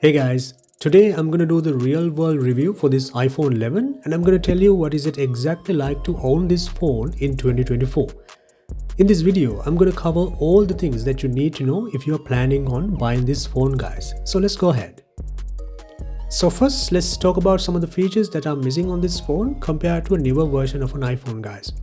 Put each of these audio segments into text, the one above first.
Hey guys, today I'm going to do the real world review for this iPhone 11 and I'm going to tell you what is it exactly like to own this phone in 2024. In this video, I'm going to cover all the things that you need to know if you're planning on buying this phone guys. So let's go ahead. So first, let's talk about some of the features that are missing on this phone compared to a newer version of an iPhone guys.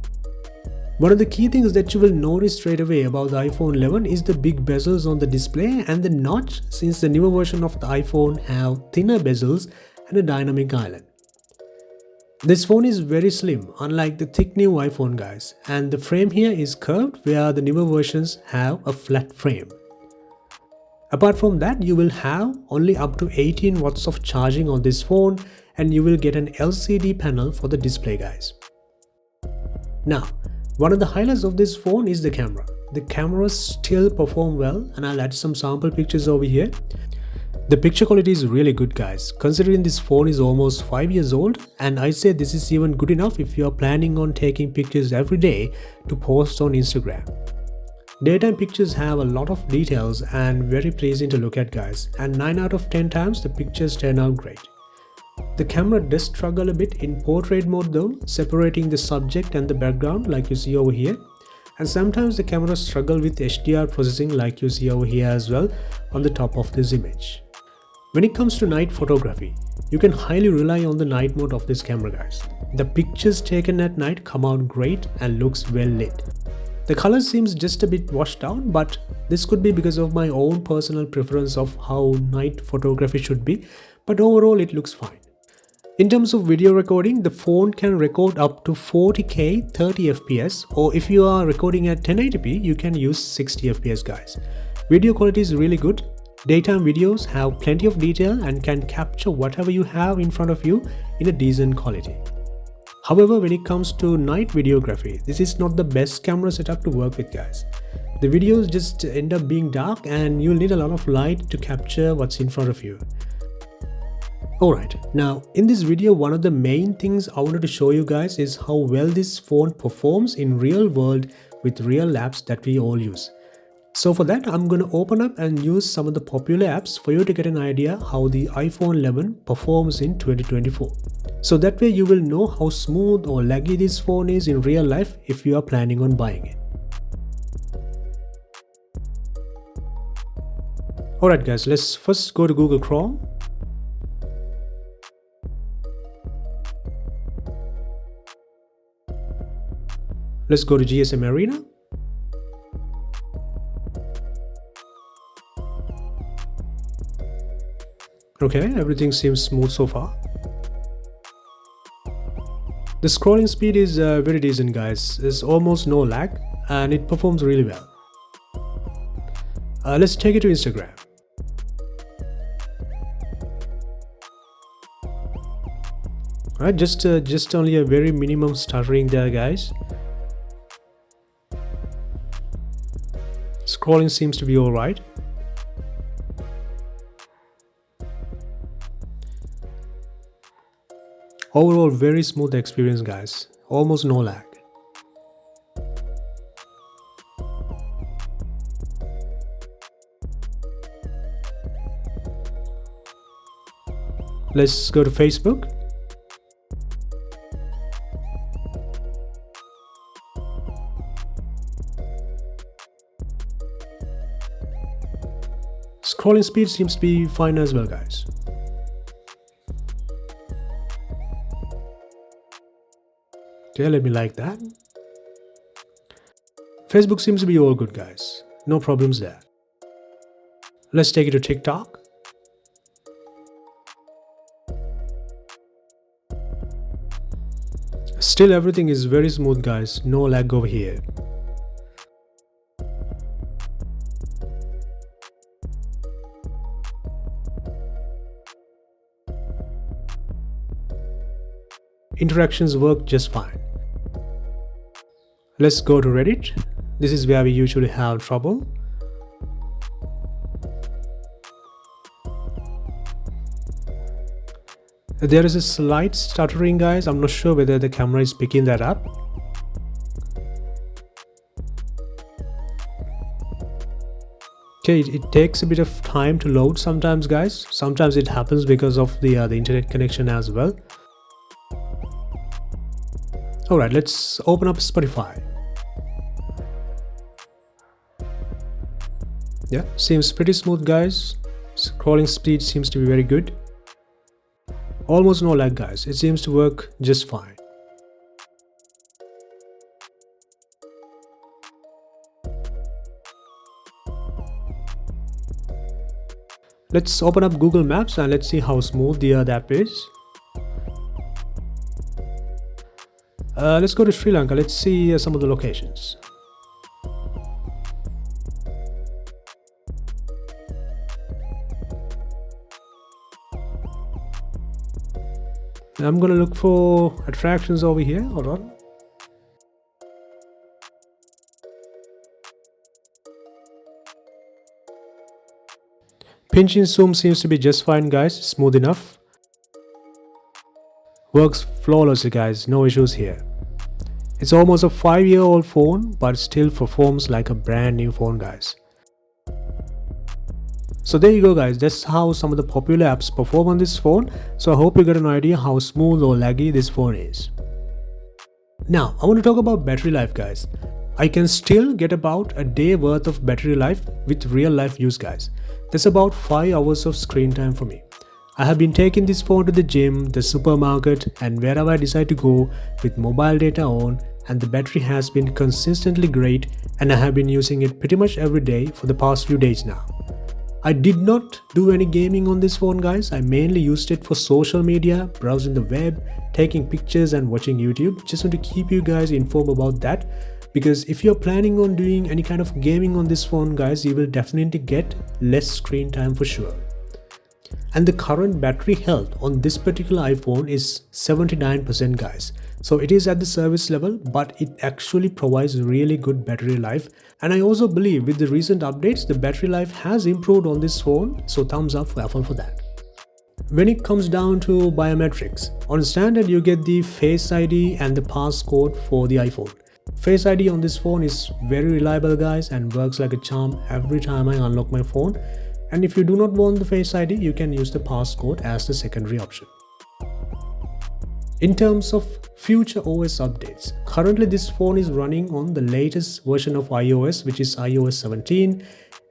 One of the key things that you will notice straight away about the iPhone 11 is the big bezels on the display and the notch, since the newer version of the iPhone have thinner bezels and a dynamic island. This phone is very slim, unlike the thick new iPhone guys, and the frame here is curved where the newer versions have a flat frame. Apart from that, you will have only up to 18 watts of charging on this phone and you will get an LCD panel for the display guys. Now, one of the highlights of this phone is the camera. The cameras still perform well and I'll add some sample pictures over here. The picture quality is really good guys, considering this phone is almost 5 years old, and I'd say this is even good enough if you're planning on taking pictures every day to post on Instagram. Daytime pictures have a lot of details and very pleasing to look at guys, and 9 out of 10 times the pictures turn out great. The camera does struggle a bit in portrait mode though, separating the subject and the background like you see over here. And sometimes the camera struggle with HDR processing like you see over here as well on the top of this image. When it comes to night photography, you can highly rely on the night mode of this camera guys. The pictures taken at night come out great and looks well lit. The color seems just a bit washed out, but this could be because of my own personal preference of how night photography should be, but overall it looks fine. In terms of video recording, the phone can record up to 40K 30fps, or if you are recording at 1080p, you can use 60fps guys. Video quality is really good. Daytime videos have plenty of detail and can capture whatever you have in front of you in a decent quality. However, when it comes to night videography, this is not the best camera setup to work with guys. The videos just end up being dark and you'll need a lot of light to capture what's in front of you. Alright, now in this video, one of the main things I wanted to show you guys is how well this phone performs in real world with real apps that we all use. So for that, I'm going to open up and use some of the popular apps for you to get an idea how the iPhone 11 performs in 2024. So that way you will know how smooth or laggy this phone is in real life if you are planning on buying it. Alright guys, let's first go to Google Chrome. Let's go to GSM Arena. Okay, everything seems smooth so far. The scrolling speed is very decent guys. There's almost no lag and it performs really well. Let's take it to Instagram. Alright, just only a very minimum stuttering there guys. Scrolling seems to be alright. Overall, very smooth experience guys, almost no lag. Let's go to Facebook. Scrolling speed seems to be fine as well guys. Okay, let me like that. Facebook seems to be all good guys. No problems there. Let's take it to TikTok. Still everything is very smooth guys. No lag over here. Interactions work just fine. Let's go to Reddit. This is where we usually have trouble. There is a slight stuttering guys. I'm not sure whether the camera is picking that up. Okay, it takes a bit of time to load sometimes, guys. Sometimes it happens because of the internet connection as well. Alright, let's open up Spotify. Yeah, seems pretty smooth, guys. Scrolling speed seems to be very good. Almost no lag, guys. It seems to work just fine. Let's open up Google Maps and let's see how smooth the app is. Let's go to Sri Lanka. Let's see some of the locations. I'm gonna look for attractions over here. Hold on. Pinch and zoom seems to be just fine, guys. Smooth enough. Works flawlessly, guys. No issues here. It's almost a 5-year-old phone, but still performs like a brand new phone, guys. So there you go, guys. That's how some of the popular apps perform on this phone. So I hope you got an idea how smooth or laggy this phone is. Now, I want to talk about battery life, guys. I can still get about a day worth of battery life with real life use, guys. That's about 5 hours of screen time for me. I have been taking this phone to the gym, the supermarket, and wherever I decide to go with mobile data on, and the battery has been consistently great, and I have been using it pretty much every day for the past few days now. I did not do any gaming on this phone, guys. I mainly used it for social media, browsing the web, taking pictures and watching YouTube. Just want to keep you guys informed about that, because if you're planning on doing any kind of gaming on this phone, guys, you will definitely get less screen time for sure. And the current battery health on this particular iPhone is 79%, guys. So it is at the service level, but it actually provides really good battery life. And I also believe with the recent updates, the battery life has improved on this phone. So thumbs up for Apple for that. When it comes down to biometrics, on standard you get the Face ID and the passcode for the iPhone. Face ID on this phone is very reliable, guys, and works like a charm every time I unlock my phone. And if you do not want the Face ID, you can use the passcode as the secondary option. In terms of future OS updates, currently this phone is running on the latest version of iOS, which is iOS 17.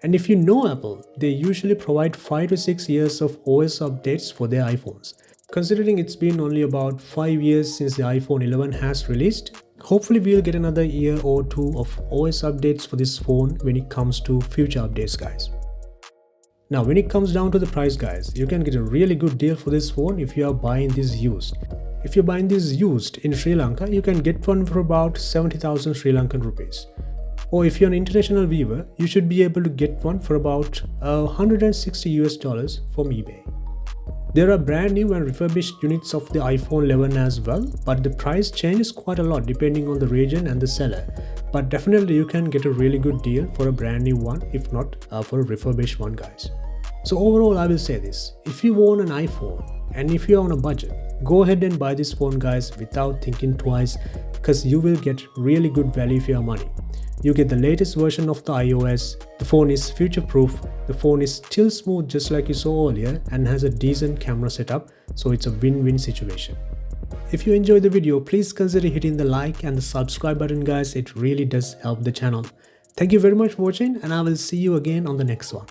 And if you know Apple, they usually provide 5 to 6 years of OS updates for their iPhones. Considering it's been only about 5 years since the iPhone 11 has released, hopefully we'll get another year or two of OS updates for this phone when it comes to future updates, guys. Now when it comes down to the price, guys, you can get a really good deal for this phone if you are buying this used. If you're buying this used in Sri Lanka, you can get one for about 70,000 Sri Lankan rupees. Or if you're an international viewer, you should be able to get one for about $160 from eBay. There are brand new and refurbished units of the iPhone 11 as well, but the price changes quite a lot depending on the region and the seller. But definitely you can get a really good deal for a brand new one, if not for a refurbished one, guys. So overall, I will say this: if you own an iPhone and if you're on a budget, go ahead and buy this phone, guys, without thinking twice, because you will get really good value for your money. You get the latest version of the iOS, the phone is future-proof, the phone is still smooth just like you saw earlier, and has a decent camera setup, so it's a win-win situation. If you enjoyed the video, please consider hitting the like and the subscribe button, guys. It really does help the channel. Thank you very much for watching, and I will see you again on the next one.